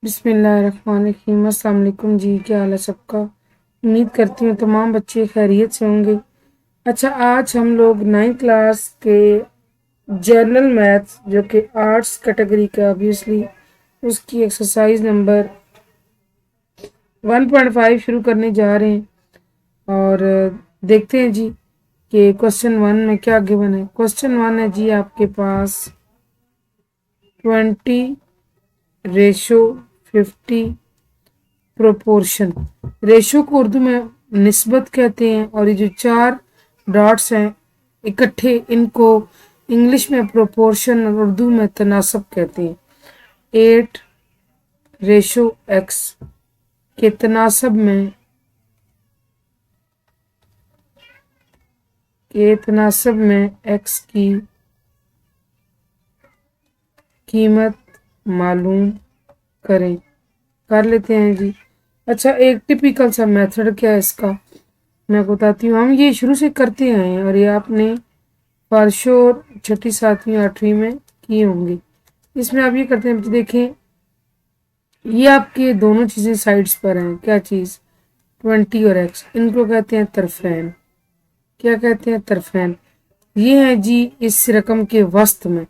بسم اللہ الرحمن الرحیم۔ السلام علیکم جی، کیا حال ہے سب کا؟ امید کرتی ہوں تمام بچے خیریت سے ہوں گے۔ اچھا، آج ہم لوگ 9th کلاس کے جنرل میتھس جو کہ آرٹس کیٹیگری کا obviously اس کی ایکسرسائز نمبر 1.5 شروع کرنے جا رہے ہیں، اور دیکھتے ہیں جی کہ کوشچن 1 میں کیا گیون ہے۔ کوشچن 1 ہے جی آپ کے پاس 20:50 پروپورشن۔ ریشو کو اردو میں نسبت کہتے ہیں، اور یہ جو 4 ڈاٹس ہیں اکٹھے، ان کو انگلش میں پروپورشن اور اردو میں تناسب کہتے ہیں۔ 8:x کے تناسب میں x کی قیمت معلوم کر لیتے ہیں جی۔ اچھا، ایک ٹپیکل سا میتھڈ کیا ہے اس کا میں بتاتی ہوں۔ ہم یہ شروع سے کرتے آئے ہیں، اور یہ آپ نے فارشور 6ٹھی 7ویں 8ویں میں کیے ہوں گے۔ اس میں آپ یہ کرتے ہیں، دیکھیں یہ آپ کے دونوں چیزیں سائڈز پر ہیں۔ کیا چیز؟ 20 اور x، ان کو کہتے ہیں طرفین۔ کیا کہتے ہیں؟ طرفین۔ یہ ہیں جی اس رقم کے وسط میں،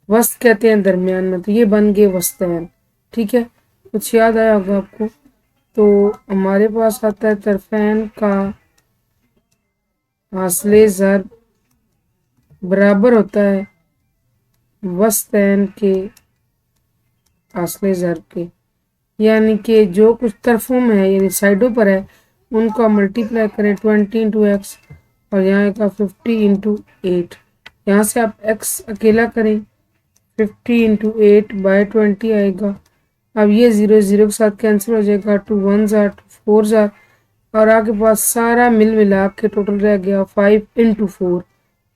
وسط کہتے ہیں درمیان میں، تو یہ بن گئے وسطین۔ ٹھیک ہے، کچھ یاد آیا ہوگا آپ کو؟ تو ہمارے پاس آتا ہے طرفین کا حاصل ضرب برابر ہوتا ہے وسطین کے حاصل ضرب کے، یعنی کہ جو کچھ طرفوں میں ہے یعنی سائڈوں پر ہے ان کو ملٹیپلائی کریں 20 × x، اور یہاں کا 50 × 8۔ یہاں سے آپ x اکیلا کریں، 50 × 8/20 آئے گا۔ اب یہ 0 0 کے ساتھ کینسل ہو جائے گا، 2 1s are 2 4s are، اور آگے پاس سارا ملا کے ٹوٹل رہ گیا 5 × 4،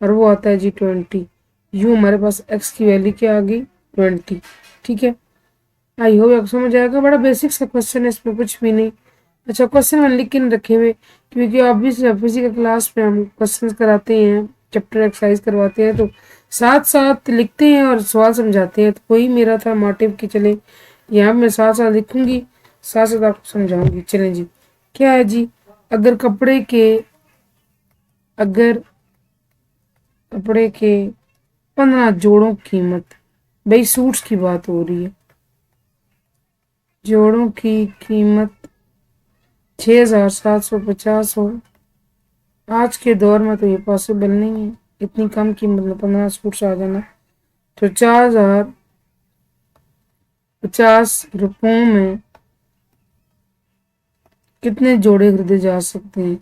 اور وہ آتا ہے جی 20۔ یوں ہمارے پاس x کی ویلیو کیا آ گئی؟ 20۔ ٹھیک ہے، آئی ہوپ آپ سمجھ آئے گا۔ بڑا بیسک سا کوشچن ہے، اس میں کچھ بھی نہیں۔ اچھا، کوشچن میں لکھ کے رکھے ہوئے، کیونکہ obviously فزیکل کلاس میں ہم کوشچن کراتے ہیں، چیپٹر ایکسرسائز کرواتے ہیں، تو ساتھ ساتھ لکھتے ہیں اور سوال سمجھاتے ہیں۔ تو وہی میرا تھا موٹیو کہ چلیں یہاں میں ساتھ ساتھ لکھوں گی، ساتھ ساتھ آپ کو سمجھاؤں گی۔ چلیں جی، کیا ہے جی؟ اگر کپڑے کے 15 جوڑوں کی قیمت، بھائی سوٹس کی بات ہو رہی ہے، جوڑوں کی قیمت 6750 ہو، آج کے دور میں تو یہ پاسبل نہیں ہے، اتنی کم قیمت میں 15 سوٹس آ جانا، تو 4050 روپوں میں کتنے جوڑے خریدے جا سکتے ہیں؟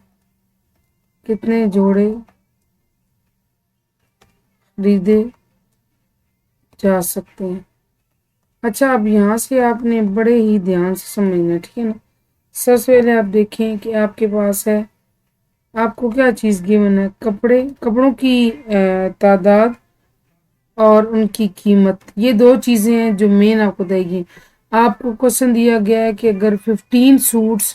کتنے جوڑے خریدے جا سکتے ہیں؟ اچھا، اب یہاں سے آپ نے بڑے ہی دھیان سے سمجھنا، ٹھیک ہے نا۔ سب سے پہلے آپ دیکھیں کہ آپ کے پاس ہے، آپ کو کیا چیز گیون ہے؟ کپڑوں کی تعداد اور ان کی قیمت، یہ دو چیزیں ہیں جو مین آپ کو دے گی۔ آپ کو کوشچن دیا گیا ہے کہ اگر 15 سوٹس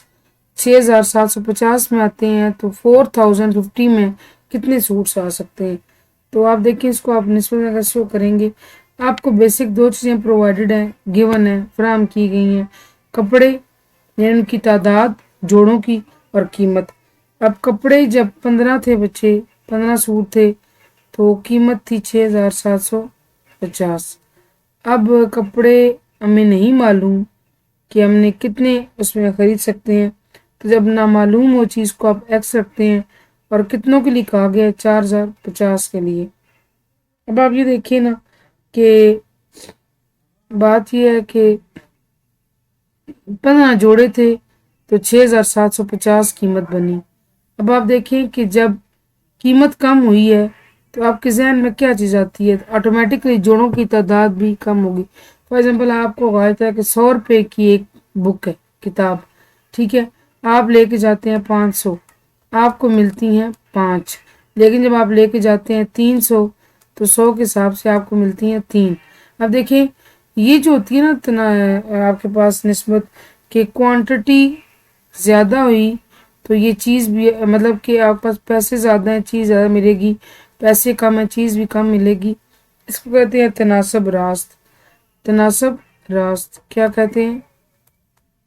6750 میں آتے ہیں تو 4050 میں کتنے سوٹس آ سکتے ہیں؟ تو آپ دیکھیں اس کو آپ نسبت میں شو کریں گے۔ آپ کو بیسک دو چیزیں پرووائڈڈ ہیں، گیون ہے، فراہم کی گئی ہیں، کپڑے یعنی ان کی تعداد جوڑوں کی، اور قیمت۔ اب کپڑے جب 15 تھے بچے، 15 سوٹ تھے تو قیمت تھی 6750۔ اب کپڑے ہمیں نہیں معلوم کہ ہم نے کتنے اس میں خرید سکتے ہیں، تو جب نامعلوم ہو چیز کو آپ ایکس رکھتے ہیں، اور کتنوں کے لیے کہا گیا ہے؟ 4050 کے لیے۔ اب آپ یہ دیکھیں نا کہ بات یہ ہے کہ 15 جوڑے تھے تو 6750 قیمت بنی۔ اب آپ دیکھیں کہ جب قیمت کم ہوئی ہے تو آپ کے ذہن میں کیا چیز آتی ہے؟ آٹومیٹکلی جوڑوں کی تعداد بھی کم ہوگی۔ فار ایگزامپل آپ کو غائب ہے کہ 100 روپے کی ایک بک ہے، کتاب، ٹھیک ہے، آپ لے کے جاتے ہیں 500، آپ کو ملتی ہیں 5، لیکن جب آپ لے کے جاتے ہیں 300 تو 100 کے حساب سے آپ کو ملتی ہیں 3۔ اب دیکھیں یہ جو ہوتی ہے نا آپ کے پاس نسبت کہ کوانٹٹی زیادہ ہوئی تو یہ چیز بھی، مطلب کہ آپ پاس پیسے زیادہ ہیں چیز زیادہ ملے گی، پیسے کم ہیں چیز بھی کم ملے گی۔ اس کو کہتے ہیں تناسب راست۔ تناسب راست کیا کہتے ہیں؟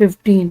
15,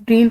15।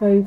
5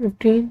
15,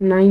9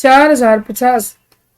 4,050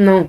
9।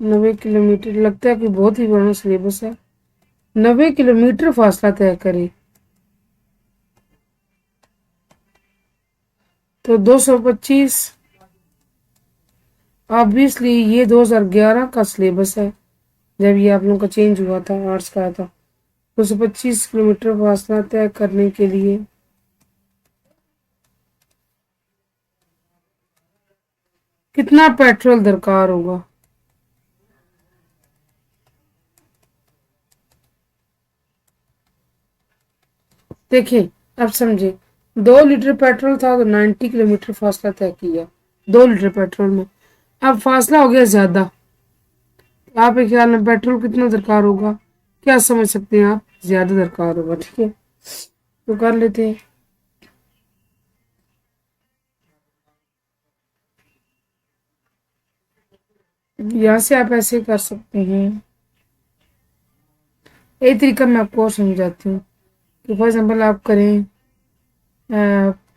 90 کلومیٹر لگتا ہے کہ بہت ہی بڑا سلیبس ہے. 90 کلومیٹر فاصلہ طے کرے تو 225. آبویسلی یہ 2011 کا سلیبس ہے جب یہ آپ لوگوں کا چینج ہوا تھا، آرٹس کا تھا. 225 کلومیٹر فاصلہ طے کرنے کے لیے کتنا پیٹرول درکار ہوگا؟ دیکھیں اب سمجھے، 2 لیٹر پیٹرول تھا تو 90 کلومیٹر فاصلہ طے کیا 2 لیٹر پیٹرول میں. اب فاصلہ ہو گیا زیادہ، آپ کے خیال میں پیٹرول کتنا درکار ہوگا؟ کیا سمجھ سکتے ہیں آپ؟ زیادہ درکار ہوگا. ٹھیک ہے تو کر لیتے ہیں. یہاں سے آپ ایسے کر سکتے ہیں. ایک طریقہ میں آپ کو اور سمجھاتی ہوں کہ فار ایگزامپل آپ کریں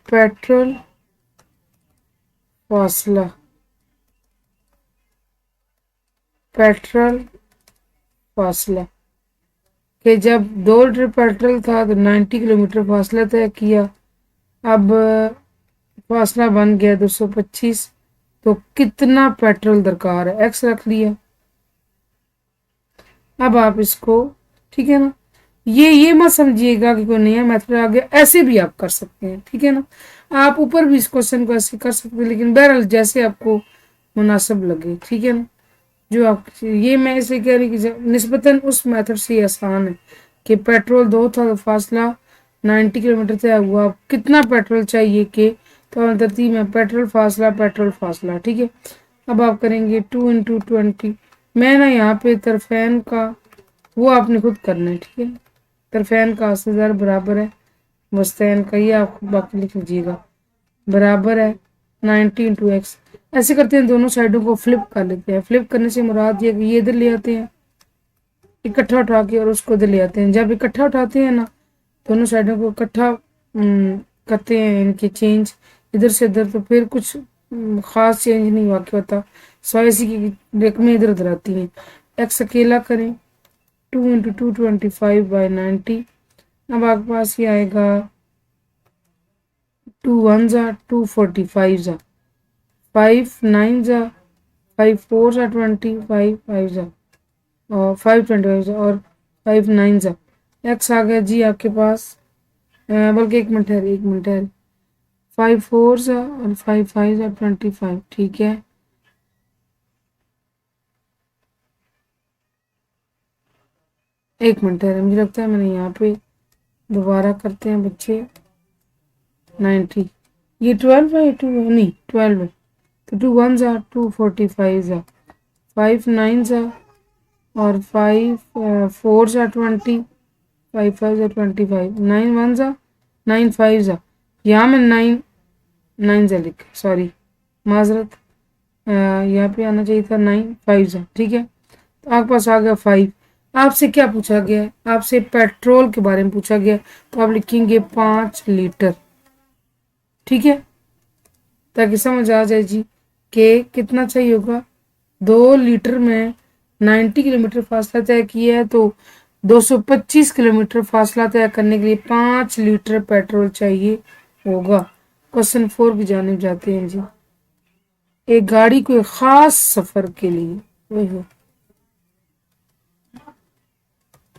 پیٹرول فاصلہ کہ جب 2 لیٹر پیٹرول تھا تو 90 کلومیٹر فاصلہ طے کیا. اب فاصلہ بن گیا 225، تو کتنا پیٹرول درکار ہے ایکس رکھ لیا. اب آپ اس کو ٹھیک ہے نا، یہ مت سمجھیے گا کہ کوئی نیا میتھڈ آ گیا، ایسے بھی آپ کر سکتے ہیں. ٹھیک ہے نا، آپ اوپر بھی اس کوشچن کو ایسے کر سکتے ہیں، لیکن بہرحال جیسے آپ کو مناسب لگے. ٹھیک ہے نا، جو آپ یہ میں اسے کہہ رہی کہ نسبتاً اس میتھڈ سے یہ آسان ہے کہ پیٹرول 2 تھا تو فاصلہ 90 کلومیٹر طے ہوا. کتنا پیٹرول چاہیے کہ تو ترتیب میں پیٹرول فاصلہ. ٹھیک ہے، اب آپ کریں گے 2 × 20. میں نا یہاں پہ طرفین کا وہ آپ نے خود کرنا ہے. ٹھیک ہے، طرفین کا اصل ضرب برابر ہے وسطین کا، یہ آپ باقی لکھ لیجیے گا، برابر ہے 90 × x. ایسے کرتے ہیں دونوں سائڈوں کو فلپ کر لیتے ہیں. فلپ کرنے سے مراد یہ کہ یہ ادھر لے آتے ہیں اکٹھا اٹھا کے اور اس کو ادھر لے آتے ہیں. جب اکٹھا اٹھاتے ہیں نا دونوں سائڈوں کو اکٹھا کرتے ہیں ان کے چینج ادھر سے ادھر، تو پھر کچھ خاص چینج نہیں واقع ہوتا، سوائے اسی کی رقمیں ادھر ادھر آتی ہیں. ایکس اکیلا کریں 2 × 2 25/90. اب آپ کے پاس یہ آئے گا 2 1 2 45 5 9 5 4 20 5 5 اور 5 25 اور 5 9 ایکس آ گیا جی آپ کے پاس. بلکہ ایک منٹ ہے 5 4 اور 5 5 25. ٹھیک ہے، ایک منٹ ہے، مجھے لگتا ہے میں نے یہاں پہ دوبارہ کرتے ہیں بچے 90. یہ 12 ہے 2 نہیں 12 ہے تو 2 1 2 45 5 9 اور 5 4 20 5 5 25 9 1 9 5 یہاں میں 9 لکھ سوری معذرت، یہاں پہ آنا چاہیے تھا 9 5. ٹھیک ہے، تو آپ کے پاس آ گیا 5. آپ سے کیا پوچھا گیا ہے؟ آپ سے پیٹرول کے بارے میں پوچھا گیا، تو آپ لکھیں گے 5 لیٹر. ٹھیک ہے، تاکہ سمجھ آ جائے جی کہ کتنا چاہیے ہوگا. 2 لیٹر میں 90 کلومیٹر فاصلہ طے کیا ہے تو 225 کلومیٹر فاصلہ طے کرنے کے لیے 5 لیٹر پیٹرول چاہیے ہوگا. کوسچن 4 کی جانب جاتے ہیں جی. ایک گاڑی کو ایک خاص سفر کے لیے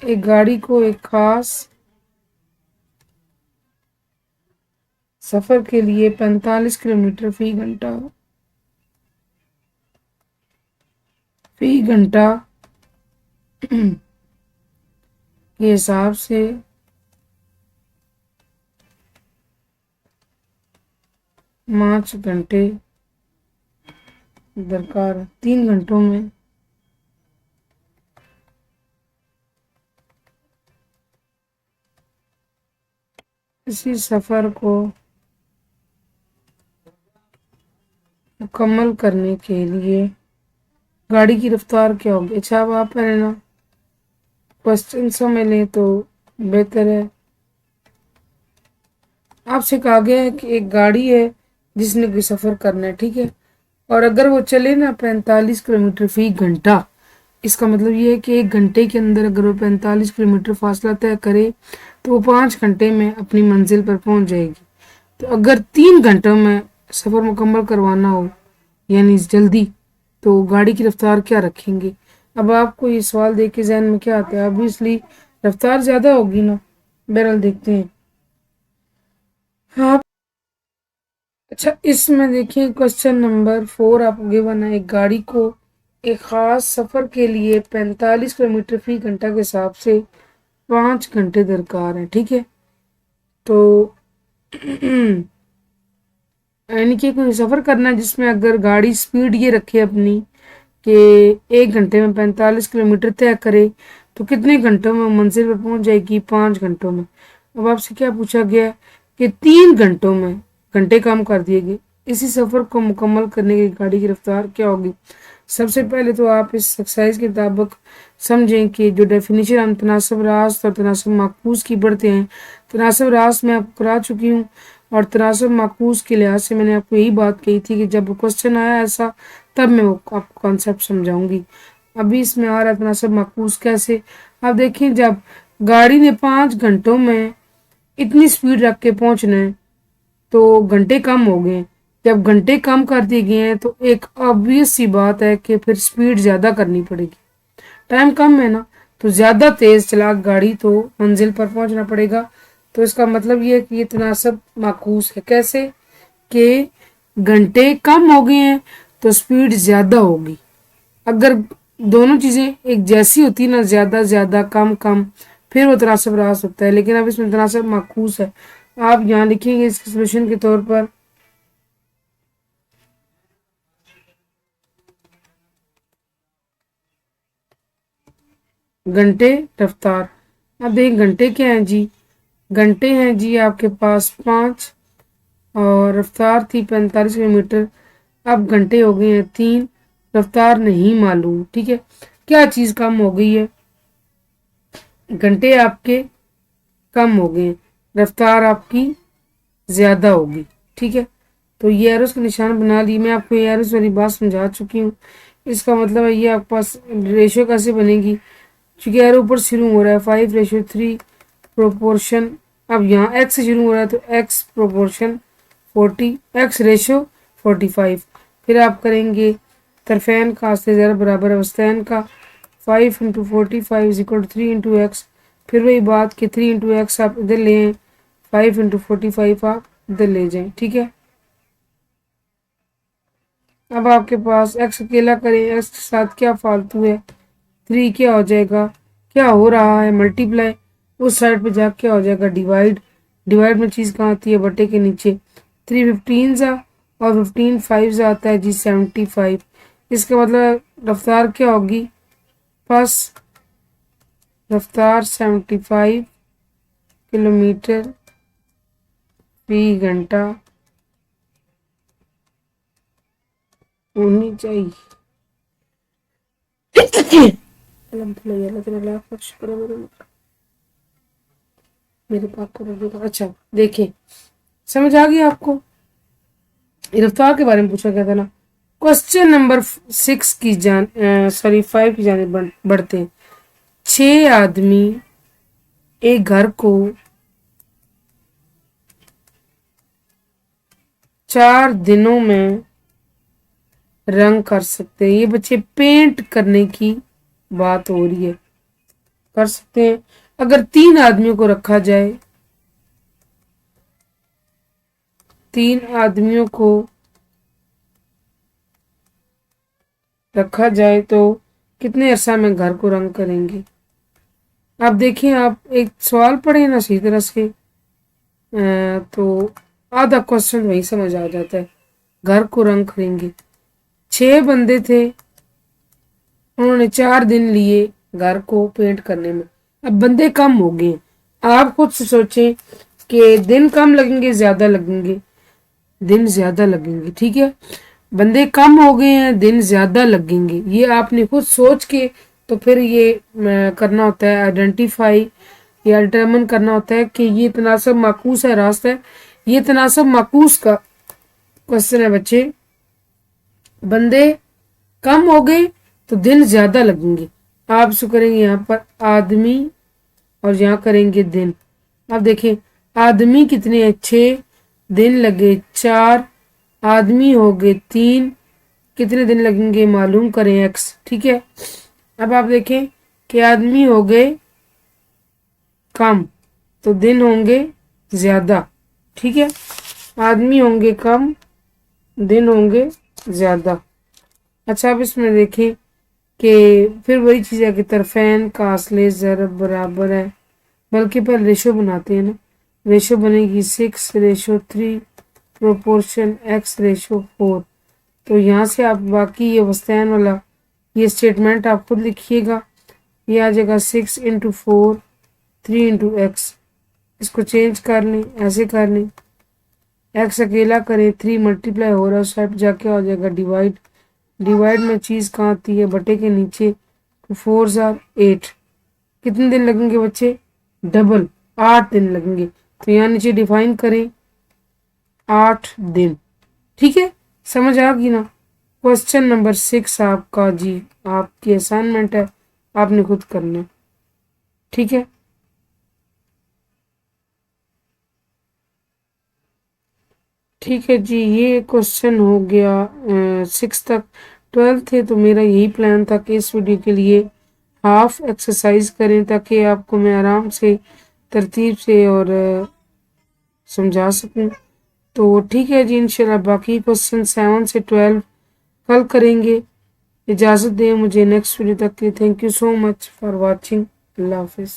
ایک گاڑی کو ایک خاص سفر کے لیے 45 کلومیٹر فی گھنٹہ کے حساب سے 5 گھنٹے درکار. 3 گھنٹوں میں اسی سفر کو مکمل کرنے کے لیے گاڑی کی رفتار کیا ہوگی. اچھا اب آپ پہلے نا کوسچن سمجھ لیں تو بہتر ہے. آپ سے کہا گیا ہے کہ ایک گاڑی ہے جس نے کوئی سفر کرنا ہے. ٹھیک ہے، اور اگر وہ چلے نا 45 کلومیٹر فی گھنٹہ اس کا مطلب یہ ہے کہ 1 گھنٹے کے اندر اگر وہ 45 کلومیٹر فاصلہ طے کرے تو وہ 5 گھنٹے میں اپنی منزل پر پہنچ جائے گی. تو اگر 3 گھنٹوں میں سفر مکمل کروانا ہو یعنی جلدی تو گاڑی کی رفتار کیا رکھیں گے؟ اب آپ کو یہ سوال دیکھ کے ذہن میں کیا آتا ہے؟ obviously رفتار زیادہ ہوگی نا. بہرحال دیکھتے ہیں. ہاں اچھا اس میں دیکھیں کوشچن نمبر 4 آپ کو گیون ہے. ایک گاڑی کو ایک خاص سفر کے لیے 45 کلومیٹر فی گھنٹہ کے حساب سے 5 گھنٹے درکار ہیں. ٹھیک ہے تو یعنی کہ کوئی سفر کرنا ہے جس میں اگر گاڑی سپیڈ یہ رکھے اپنی کہ 1 گھنٹے میں 45 کلومیٹر طے کرے تو کتنے گھنٹوں میں منزل پر پہنچ جائے گی؟ 5 گھنٹوں میں. اب آپ سے کیا پوچھا گیا کہ 3 گھنٹوں میں گھنٹے کم کر دیے گئے. اسی سفر کو مکمل کرنے کی گاڑی کی رفتار کیا ہوگی؟ سب سے پہلے تو آپ اس ایکسرسائز کے مطابق سمجھیں کہ جو ڈیفینیشن ہم تناسب راست اور تناسب معکوس کی پڑھتے ہیں، تناسب راست میں آپ کو کرا چکی ہوں اور تناسب معکوس کے لحاظ سے میں نے آپ کو یہی بات کہی تھی کہ جب کوشچن آیا ایسا تب میں وہ آپ کو کانسیپٹ سمجھاؤں گی. ابھی اس میں آ رہا ہے تناسب معکوس کیسے. آپ دیکھیں جب گاڑی نے 5 گھنٹوں میں اتنی سپیڈ رکھ کے پہنچنا ہے تو گھنٹے کم ہو گئے. جب گھنٹے کم کر دیے گئے ہیں تو ایک obvious سی بات ہے کہ پھر سپیڈ زیادہ کرنی پڑے گی. ٹائم کم ہے نا تو زیادہ تیز چلا گاڑی تو منزل پر پہنچنا پڑے گا. تو اس کا مطلب یہ ہے کہ یہ تناسب معکوس ہے. کیسے کہ گھنٹے کم ہو گئے ہیں تو سپیڈ زیادہ ہوگی. اگر دونوں چیزیں ایک جیسی ہوتی نا زیادہ زیادہ کم کم پھر وہ تناسب راست ہوتا ہے. لیکن اب اس میں تناسب معکوس ہے. آپ یہاں لکھیں گے اس کے سولوشن کے طور پر گھنٹے رفتار. اب دیکھ گھنٹے کیا ہیں جی؟ گھنٹے ہیں جی آپ کے پاس 5 اور رفتار تھی 45 کلومیٹر. اب گھنٹے ہو گئے ہیں 3، رفتار نہیں معلوم. ٹھیک ہے کیا چیز کم ہو گئی ہے؟ گھنٹے آپ کے کم ہو گئے، رفتار آپ کی زیادہ ہوگی. ٹھیک ہے تو یہ ایروز کا نشان بنا لی. میں آپ کو یہ ایروز والی بات سمجھا چکی ہوں. اس کا مطلب ہے یہ آپ کے پاس ریشو کیسے بنے گی؟ چونکہ ایرو اوپر شروع ہو رہا ہے 5:3 پروپورشن. اب یہاں ایکس سے شروع ہو رہا ہے تو ایکس پروپورشن 40 ایکس ریشو 45. پھر آپ کریں گے طرفین کا سے زیادہ برابر وسطین کا 5 × 45 = 3 × x. پھر وہی بات کہ 3 × x آپ ادھر لے ہیں 5 × 45 آپ ادھر لے جائیں. ٹھیک ہے اب آپ کے پاس ایکس اکیلا کریں ایکس کے ساتھ کیا فالتو ہے 3 کیا ہو جائے گا؟ کیا ہو رہا ہے ملٹیپلائی. اس سائڈ پہ جا کیا ہو جائے گا ڈیوائڈ. ڈیوائڈ میں چیز کہاں آتی ہے؟ بٹے کے نیچے. 3 15 اور 15 5 آتا ہے جی 75. اس کا مطلب رفتار کیا ہوگی؟ بس رفتار 75 کلومیٹر فی گھنٹہ ہونی چاہیے. میرے پاس اچھا دیکھیں سمجھ آ گئی آپ کو؟ رفتار کے بارے میں پوچھا گیا تھا نا. کوشچن نمبر 6 کی 5 کی جانب بڑھتے ہیں. 6 آدمی ایک گھر کو 4 دنوں میں رنگ کر سکتے ہیں. یہ بچے پینٹ کرنے کی بات ہو رہی ہے. کر سکتے ہیں. اگر 3 آدمیوں کو رکھا جائے 3 آدمیوں کو رکھا جائے تو کتنے عرصہ میں گھر کو رنگ کریں گے؟ آپ دیکھیں آپ ایک سوال پڑھیں نا صحیح طرح سے تو آدھا کوشچن وہی سمجھ آ جاتا ہے. گھر کو رنگ کریں گے. 6 بندے تھے انہوں نے 4 دن لیے گھر کو پینٹ کرنے میں. اب بندے کم ہو گئے. آپ خود سے سوچیں کہ دن کم لگیں گے زیادہ لگیں گے؟ دن زیادہ لگیں گے. ٹھیک ہے بندے کم ہو گئے ہیں دن زیادہ لگیں گے. یہ آپ نے خود سوچ کے تو پھر یہ کرنا ہوتا ہے آئیڈینٹیفائی یا ڈٹرمن کرنا ہوتا ہے کہ یہ تناسب معکوس ہے راست ہے. یہ تناسب معکوس کا کوشچن ہے بچے. بندے کم ہو گئے تو دن زیادہ لگیں گے. آپ اس کو کریں گے یہاں پر آدمی اور یہاں کریں گے دن. اب دیکھیں آدمی کتنے اچھے، دن لگے 4، آدمی ہو گئے 3، کتنے دن لگیں گے معلوم کریں ایکس. ٹھیک ہے، اب آپ دیکھیں کہ آدمی ہو گئے کم تو دن ہوں گے زیادہ. ٹھیک ہے، آدمی ہوں گے کم، دن ہوں گے زیادہ. اچھا اب اس میں دیکھیں کہ پھر وہی چیز ہے کہ طرفین کا اصل ضرب برابر ہے، بلکہ پہلے ریشو بناتے ہیں نا. ریشو بنے گی 6:3 پروپورشن x/4. تو یہاں سے آپ باقی یہ وسطین والا یہ اسٹیٹمنٹ آپ خود لکھیے گا. یہ آ جائے گا 6:4 3:x. اس کو چینج کر لیں، ایسے کر لیں، ایکس اکیلا کریں، 3 ملٹیپلائی ہو رہا ہے، اس سائڈ جا کے ہو جائے گا ڈیوائڈ. ڈیوائڈ میں چیز کہاں آتی ہے؟ بٹے کے نیچے. 4 8. کتنے دن لگیں گے بچے؟ ڈبل 8 دن لگیں گے. تو یہاں نیچے ڈیفائن کریں 8 دن. ٹھیک ہے، سمجھ آ گئی نا. کوشچن نمبر 6 آپ کا جی آپ کی اسائنمنٹ ہے، آپ نے خود کرنا ہے. ٹھیک ہے، ٹھیک ہے جی. یہ کوشچن ہو گیا 6 تک. 12 تھے تو میرا یہی پلان تھا کہ اس ویڈیو کے لیے ہاف ایکسرسائز کریں تاکہ آپ کو میں آرام سے ترتیب سے اور سمجھا سکوں. تو ٹھیک ہے جی، انشاءاللہ باقی کوشچن 7 سے 12 کل کریں گے. اجازت دیں مجھے نیکسٹ ویڈیو تک کے. Thank you so much for watching. اللہ حافظ.